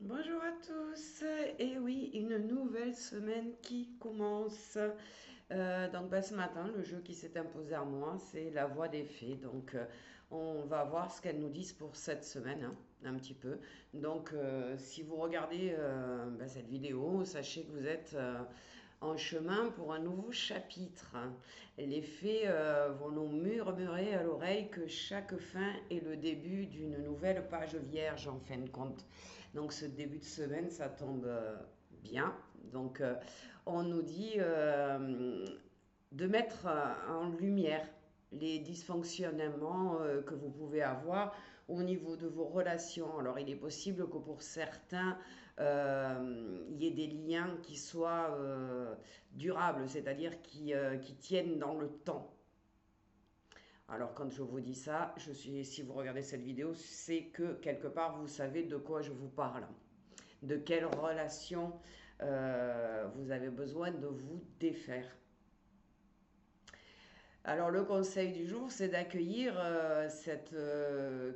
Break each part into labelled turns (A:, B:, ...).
A: Bonjour à tous, et oui, une nouvelle semaine qui commence. Ce matin, le jeu qui s'est imposé à moi, c'est La Voix des Fées. On va voir ce qu'elles nous disent pour cette semaine, hein, un petit peu. Si vous regardez cette vidéo, sachez que vous êtes en chemin pour un nouveau chapitre. Les fées vont nous murmurer à l'oreille que chaque fin est le début d'une nouvelle page vierge en fin de compte. Donc ce début de semaine, ça tombe bien. Donc euh, on nous dit de mettre en lumière les dysfonctionnements que vous pouvez avoir au niveau de vos relations. Alors il est possible que pour certains, il y ait des liens qui soient durables, c'est-à-dire qui tiennent dans le temps. Alors quand je vous dis ça, si vous regardez cette vidéo, c'est que quelque part vous savez de quoi je vous parle, de quelle relation vous avez besoin de vous défaire. Alors le conseil du jour, c'est d'accueillir cette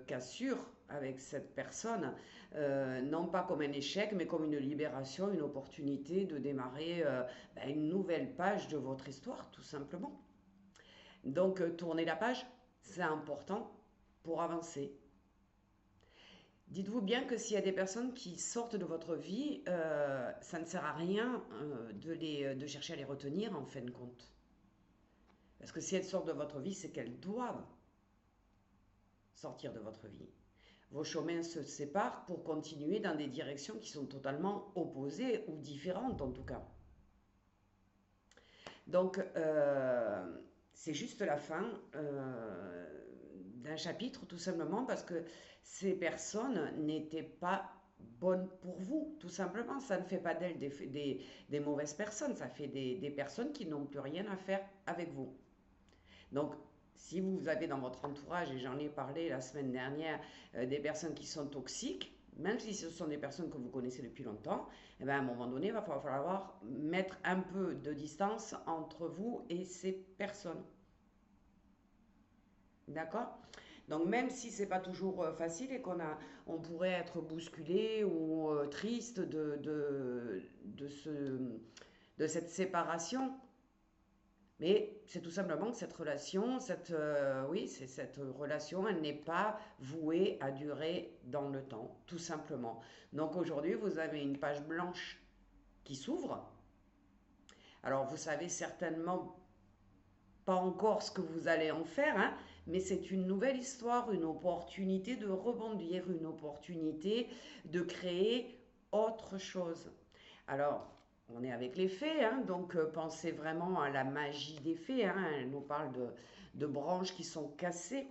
A: cassure avec cette personne, non pas comme un échec, mais comme une libération, une opportunité de démarrer une nouvelle page de votre histoire, tout simplement. Tourner la page, c'est important pour avancer. Dites-vous bien que s'il y a des personnes qui sortent de votre vie, ça ne sert à rien de chercher à les retenir en fin de compte. Parce que si elles sortent de votre vie, c'est qu'elles doivent sortir de votre vie. Vos chemins se séparent pour continuer dans des directions qui sont totalement opposées ou différentes en tout cas. Donc, c'est juste la fin d'un chapitre, tout simplement parce que ces personnes n'étaient pas bonnes pour vous, tout simplement. Ça ne fait pas d'elles des mauvaises personnes, ça fait des personnes qui n'ont plus rien à faire avec vous. Donc, si vous avez dans votre entourage, et j'en ai parlé la semaine dernière, des personnes qui sont toxiques, même si ce sont des personnes que vous connaissez depuis longtemps, eh bien, à un moment donné, il va falloir mettre un peu de distance entre vous et ces personnes. D'accord? Donc même si c'est pas toujours facile et on pourrait être bousculé ou triste de cette séparation, mais c'est tout simplement que cette relation, oui, c'est cette relation, elle n'est pas vouée à durer dans le temps, tout simplement. Donc aujourd'hui, vous avez une page blanche qui s'ouvre. Alors vous savez certainement pas encore ce que vous allez en faire, hein, mais c'est une nouvelle histoire, une opportunité de rebondir, une opportunité de créer autre chose. Alors, on est avec les fées, hein, pensez vraiment à la magie des fées. Hein, elles nous parlent de branches qui sont cassées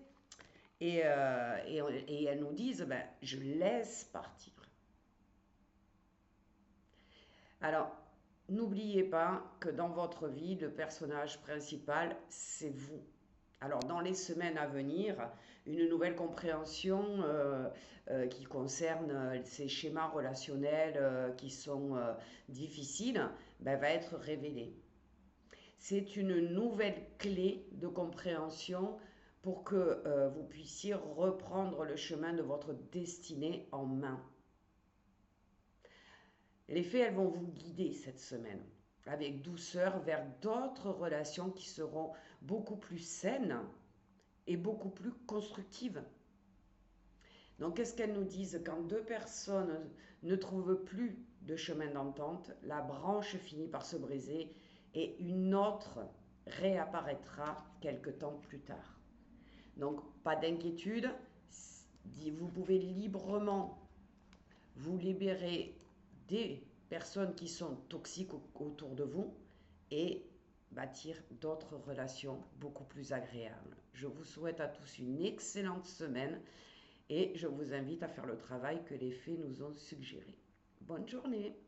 A: et elles nous disent, ben, je laisse partir. Alors, n'oubliez pas que dans votre vie, le personnage principal, c'est vous. Alors, dans les semaines à venir, une nouvelle compréhension qui concerne ces schémas relationnels qui sont difficiles va être révélée. C'est une nouvelle clé de compréhension pour que vous puissiez reprendre le chemin de votre destinée en main. Les fées, elles vont vous guider cette semaine avec douceur vers d'autres relations qui seront beaucoup plus saines et beaucoup plus constructives. Donc, qu'est-ce qu'elles nous disent? Quand deux personnes ne trouvent plus de chemin d'entente, la branche finit par se briser et une autre réapparaîtra quelque temps plus tard. Donc, pas d'inquiétude, vous pouvez librement vous libérer des personnes qui sont toxiques autour de vous et bâtir d'autres relations beaucoup plus agréables. Je vous souhaite à tous une excellente semaine et je vous invite à faire le travail que les fées nous ont suggéré. Bonne journée!